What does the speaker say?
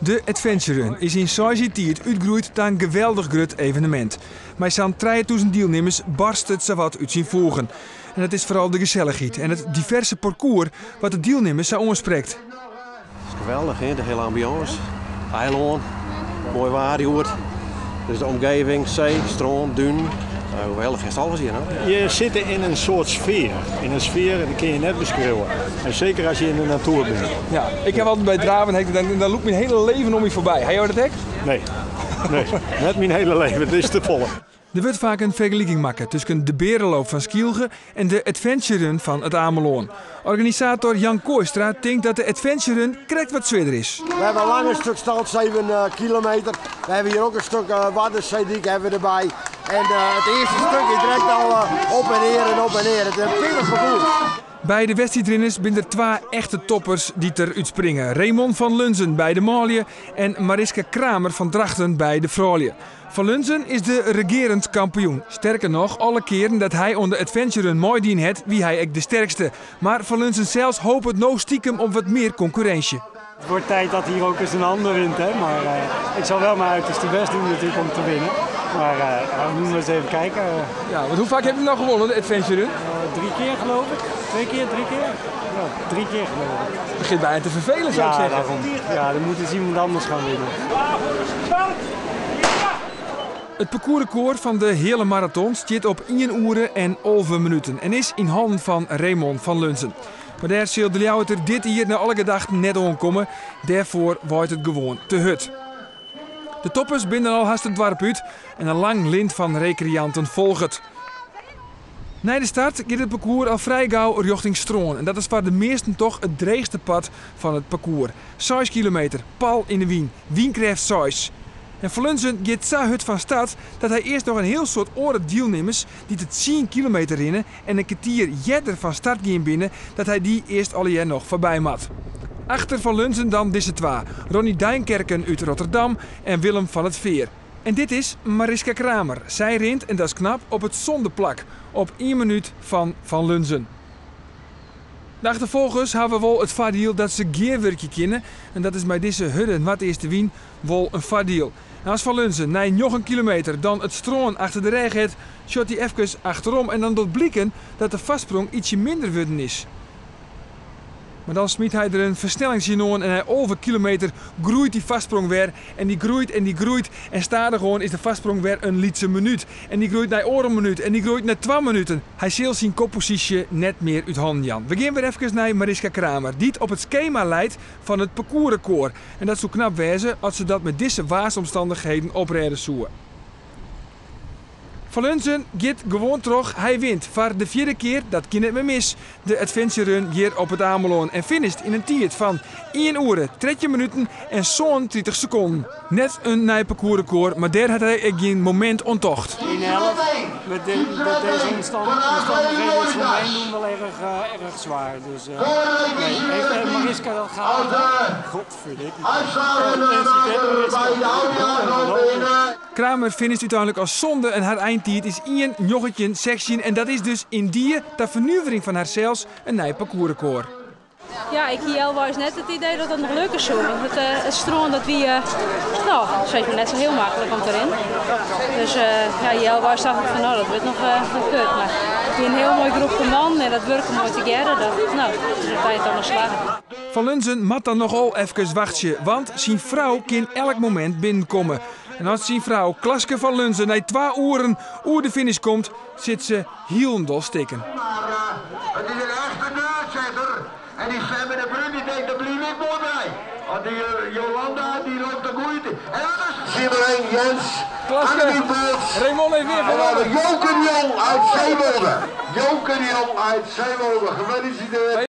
De Adventure Run is in Saai-Tiert uitgegroeid naar een geweldig groot evenement. Met zo'n 3000 deelnemers barst het zowat uit zijn voegen. En het is vooral de gezelligheid en het diverse parcours wat de deelnemers zo aanspreekt. Het is geweldig, hè? De hele ambiance. Eiland, mooi waar hier. Dus de omgeving, zee, stroom, dun. Geweldig is alles hier. Hè? Je zit in een soort sfeer. In een sfeer die kun je net beschrijven. En zeker als je in de natuur bent. Ja, ik heb altijd bij Draven, dan loopt mijn hele leven om je voorbij. Heb je dat hek? Nee, net mijn hele leven. Het is te volle. Er wordt vaak een vergelijking maken tussen de berenloop van Skielge en de Adventure Run van het Ameloon. Organisator Jan Kooistra denkt dat de Adventure Run correct wat zwaarder is. We hebben een langer stuk stalt, 7 kilometer. We hebben hier ook een stuk Waddenzeediek erbij. En het eerste stuk is direct al op en neer en op en neer. Het is een pittig parcours. Bij de wedstrijdrenners zijn er twee echte toppers die eruit springen. Raymond van Lunzen bij de Malië en Mariska Kramer van Drachten bij de Vrouwen. Van Lunzen is de regerend kampioen. Sterker nog, alle keren dat hij onder Adventure Run mooi dien had, wie hij ook de sterkste. Maar Van Lunzen zelfs hoopt het nou stiekem om wat meer concurrentie. Het wordt tijd dat hier ook eens een ander wint, hè? Maar ik zal wel mijn uiterste best doen natuurlijk om te winnen. Maar we moeten eens even kijken. Ja, want hoe vaak heb je nou gewonnen, de Adventure Run? 3 keer geloof ik. 2 keer, 3 keer? Ja, 3 keer geloof ik. Het begint bijna te vervelen, zou ik zeggen. Daarom. Ja, dan moet eens iemand anders gaan winnen. Het parcoursrecord van de hele marathon zit op 1 uur en 11 minuten en is in handen van Raymond van Lunzen. Maar daar zal de Ljouwerter dit hier naar alle gedachten net aankomen. Daarvoor wordt het gewoon te hut. De toppers binden al haast het dorp uit en een lang lint van recreanten volgt het. Na de start gaat het parcours al vrij gauw richting Stroon. En dat is voor de meesten toch het dreigste pad van het parcours. 6 kilometer, pal in de Wien. Wien krijgt 6. En Van Lunzen gaat zo hut van start dat hij eerst nog een heel soort oren deelnemers die het 10 kilometer rennen en een kwartier jeder van start gaan binnen, dat hij die eerst al jaar nog voorbij mat. Achter Van Lunzen dan deze twee, Ronnie Duinkerken uit Rotterdam en Willem van het Veer. En dit is Mariska Kramer. Zij rent, en dat is knap, op het zondeplak, op 1 minuut van Lunzen. De achtervolgers hebben wel het voordeel dat ze geerwerkje kennen. En dat is bij deze hudden wat eerste wien wel een voordeel. En als Van Lunzen na nog een kilometer dan het stroon achter de rij gaat, shot hij even achterom en dan doet blikken dat de vastsprong ietsje minder worden is. Maar dan smiet hij er een versnellingszien en hij over kilometer groeit die vastsprong weer. En die groeit en die groeit. En stadig gewoon is de vastsprong weer een lietse minuut. En die groeit naar een minuut en die groeit naar 2 minuten. Hij zal zijn koppositie net meer uit handen, Jan. We gaan weer even naar Mariska Kramer, die het op het schema leidt van het parcoursrecord. En dat zou knap wezen als ze dat met deze waarsomstandigheden oprijden zoeken. Van Lunzen gaat gewoon terug, hij wint. Voor de 4e keer, dat kan het me mis, de Adventure Run hier op het Ameloon. En finisht in een tijd van 1 uur, 30 minuten en zo'n 30 seconden. Net een nieuw parcoursrecord, maar daar had hij geen moment onttocht. 1:11 met deze omstandigheden is voor mij doen wel erg zwaar. Dus heeft Mariska dat gehaald? Godverdikke. Kramer finisht uiteindelijk als zonde en haar eindtijd is 1:16 en dat is dus in die ter vernieuwing van haarzelfs een nieuw parcoursrecord. Ja, ik hier was net het idee dat het nog leuker zou. Het stroom dat we, zeg maar net zo heel makkelijk om erin. Dus hier was dacht ik van dat wordt nog kut. Maar het is een heel mooi groepje man en dat werken mooi together. Dat is dan nog slagen. Van Lunzen mat dan nogal even wachten, want zijn vrouw kan elk moment binnenkomen. En als zijn vrouw Klaske van Lunzen na 2 uren oer de finish komt, zit ze hielendol stikken. Het is een echte neurzetter. En die Sam en de Brun die denkt, dat blijf ik mooi bij. Want die Jolanda die loopt de moeite. En dat is Simmereen Jens. Klaske, Raymond heeft weer gewonnen. Joker Jong uit Zeewolde. Joker Jong uit Zeewolde. Gefeliciteerd.